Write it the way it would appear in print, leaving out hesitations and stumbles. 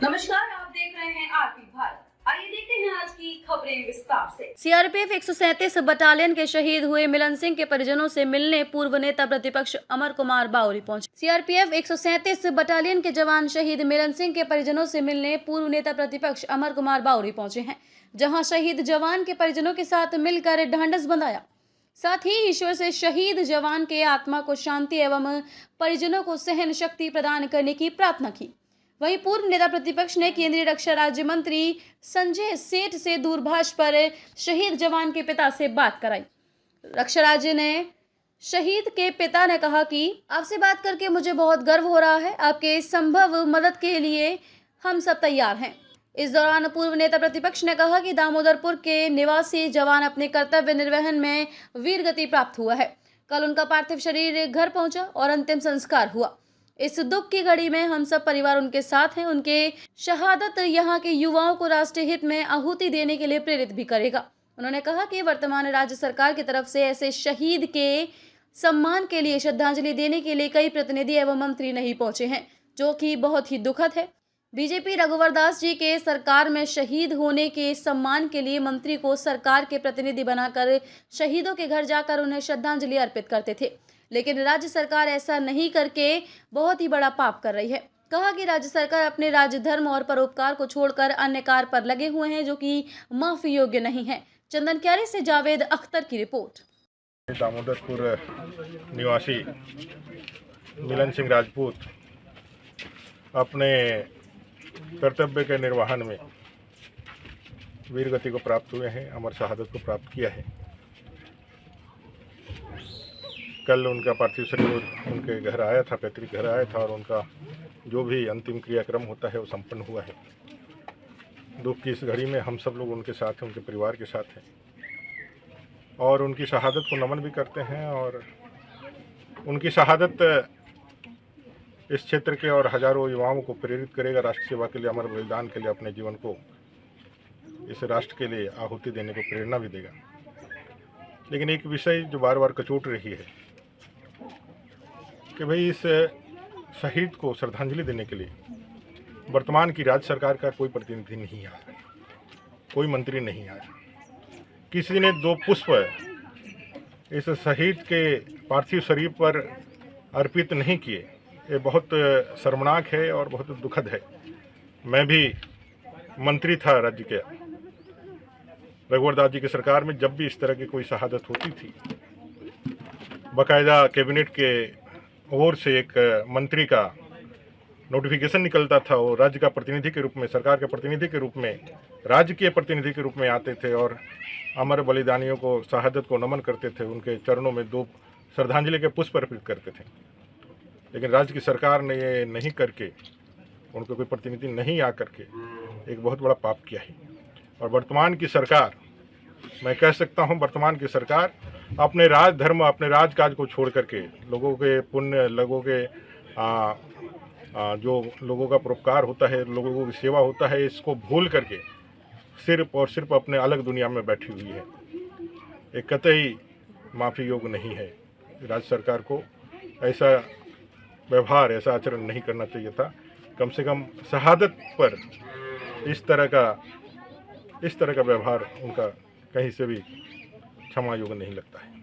नमस्कार, आप देख रहे हैं आरपी भारत। आइए देखते हैं आज की खबरें विस्तार से। सीआरपीएफ 137 बटालियन के शहीद हुए मिलन सिंह के परिजनों से मिलने पूर्व नेता प्रतिपक्ष अमर कुमार बावरी पहुंचे। सीआरपीएफ 137 बटालियन के जवान शहीद मिलन सिंह के परिजनों से मिलने पूर्व नेता प्रतिपक्ष अमर कुमार बावरी पहुंचे हैं, जहां शहीद जवान के परिजनों के साथ मिलकर ढांढस बंधाया। साथ ही ईश्वर से शहीद जवान के आत्मा को शांति एवं परिजनों को सहन शक्ति प्रदान करने की प्रार्थना की। वहीं पूर्व नेता प्रतिपक्ष ने केंद्रीय रक्षा राज्य मंत्री संजय सेठ से दूरभाष पर शहीद जवान के पिता से बात कराई। रक्षा राज्य ने शहीद के पिता ने कहा कि आपसे बात करके मुझे बहुत गर्व हो रहा है। आपके संभव मदद के लिए हम सब तैयार हैं। इस दौरान पूर्व नेता प्रतिपक्ष ने कहा कि दामोदरपुर के निवासी जवान अपने कर्तव्य निर्वहन में वीर गति प्राप्त हुआ है। कल उनका पार्थिव शरीर घर पहुंचा और अंतिम संस्कार हुआ। इस दुख की घड़ी में हम सब परिवार उनके साथ हैं। उनके शहादत यहाँ के युवाओं को राष्ट्रीय हित में आहुति देने के लिए प्रेरित भी करेगा। उन्होंने कहा कि वर्तमान राज्य सरकार की तरफ से ऐसे शहीद के सम्मान के लिए श्रद्धांजलि देने के लिए कई प्रतिनिधि एवं मंत्री नहीं पहुंचे हैं, जो कि बहुत ही दुखद है। बीजेपी रघुवर दास जी के सरकार में शहीद होने के सम्मान के लिए मंत्री को सरकार के प्रतिनिधि बनाकर शहीदों के घर जाकर उन्हें श्रद्धांजलि अर्पित करते थे, लेकिन राज्य सरकार ऐसा नहीं करके बहुत ही बड़ा पाप कर रही है। कहा कि राज्य सरकार अपने राज्य धर्म और परोपकार को छोड़कर अन्य कार्य पर लगे हुए हैं, जो कि माफी योग्य नहीं है। चंदन क्यारी से जावेद अख्तर की रिपोर्ट। दामोदरपुर निवासी मिलन सिंह राजपूत अपने कर्तव्य के निर्वहन में वीर गति को प्राप्त हुए हैं, अमर शहादत को प्राप्त किया है। कल उनका पार्थिव शरीर उनके घर आया था, पैतृक घर आया था, और उनका जो भी अंतिम क्रियाक्रम होता है वो संपन्न हुआ है। दुख की इस घड़ी में हम सब लोग उनके साथ हैं, उनके परिवार के साथ हैं, और उनकी शहादत को नमन भी करते हैं। और उनकी शहादत इस क्षेत्र के और हजारों युवाओं को प्रेरित करेगा राष्ट्र सेवा के लिए, अमर बलिदान के लिए, अपने जीवन को इस राष्ट्र के लिए आहुति देने को प्रेरणा भी देगा। लेकिन एक विषय जो बार बार कचोट रही है कि भाई इस शहीद को श्रद्धांजलि देने के लिए वर्तमान की राज्य सरकार का कोई प्रतिनिधि नहीं आया, कोई मंत्री नहीं आया, किसी ने 2 पुष्प इस शहीद के पार्थिव शरीर पर अर्पित नहीं किए। ये बहुत शर्मनाक है और बहुत दुखद है। मैं भी मंत्री था राज्य के रघुवर दास जी की सरकार में। जब भी इस तरह की कोई शहादत होती थी, बाकायदा कैबिनेट के ओर से एक मंत्री का नोटिफिकेशन निकलता था। वो राज्य का प्रतिनिधि के रूप में, सरकार के प्रतिनिधि के रूप में, राज्य के प्रतिनिधि के रूप में आते थे और अमर बलिदानियों को, शहादत को नमन करते थे, उनके चरणों में 2 श्रद्धांजलि के पुष्प अर्पित करते थे। लेकिन राज्य की सरकार ने ये नहीं करके, उनको कोई प्रतिनिधि नहीं आकर के एक बहुत बड़ा पाप किया है। और वर्तमान की सरकार, मैं कह सकता हूँ वर्तमान की सरकार अपने राज धर्म, अपने राजकाज को छोड़ करके, लोगों के पुण्य, लोगों के जो लोगों का परोपकार होता है, लोगों की सेवा होता है, इसको भूल करके सिर्फ और सिर्फ अपने अलग दुनिया में बैठी हुई है। एक कतई माफ़ी योग्य नहीं है। राज्य सरकार को ऐसा व्यवहार, ऐसा आचरण नहीं करना चाहिए था। कम से कम शहादत पर इस तरह का व्यवहार उनका कहीं से भी क्षमा योग्य नहीं लगता है।